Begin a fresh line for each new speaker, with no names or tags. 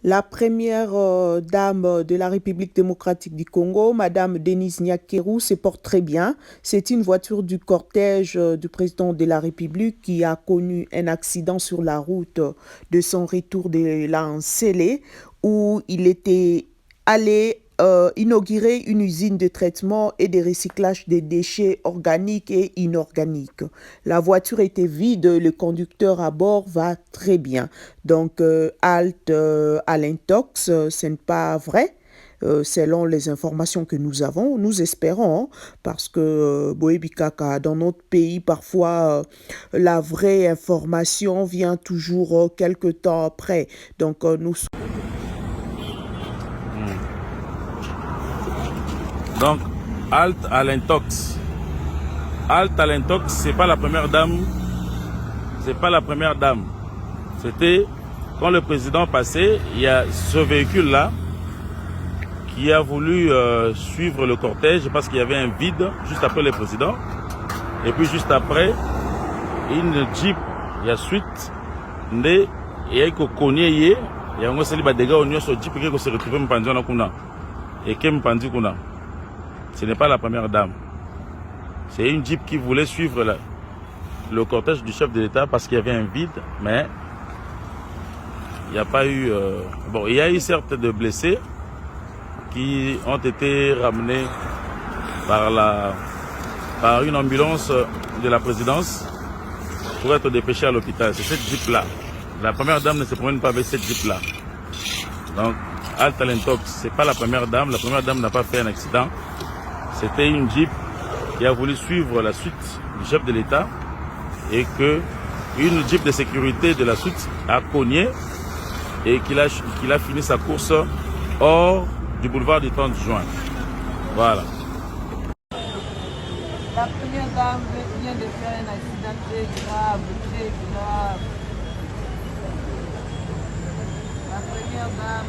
La première dame de la République démocratique du Congo, Madame Denise Nyakeru, se porte très bien. C'est une voiture du cortège du président de la République qui a connu un accident sur la route de son retour de l'Ancélé où il était allé inaugurer une usine de traitement et de recyclage des déchets organiques et inorganiques. La voiture était vide, le conducteur à bord va très bien. Donc, halte à l'intox, ce n'est pas vrai. Selon les informations que nous avons, nous espérons, hein, parce que Boebi Kaka, dans notre pays, parfois, la vraie information vient toujours quelque temps après. Donc, nous...
Donc, halte à l'intox. Halte à l'intox, c'est pas la première dame. C'est pas la première dame. C'était quand le président passait, il y a ce véhicule-là qui a voulu suivre le cortège parce qu'il y avait un vide juste après le président. Et puis juste après, une Jeep, il y a suite, il y a il y a un gars qui a dégâts sur Jeep qui s'est retrouvé en kuna. Et qui est kuna. Ce n'est pas la première dame. C'est une Jeep qui voulait suivre le cortège du chef de l'État parce qu'il y avait un vide, mais il n'y a pas eu... Bon, il y a eu certes de blessés qui ont été ramenés par une ambulance de la présidence pour être dépêchés à l'hôpital. C'est cette Jeep-là. La première dame ne se promène pas avec cette Jeep-là. Donc, Alta Lentox, c'est pas la première dame. La première dame n'a pas fait un accident. C'était une Jeep qui a voulu suivre la suite du chef de l'État et que une Jeep de sécurité de la suite a cogné et qu'il a fini sa course hors du boulevard du 30 juin. Voilà.
La première dame vient de faire un accident très grave, très grave. La première dame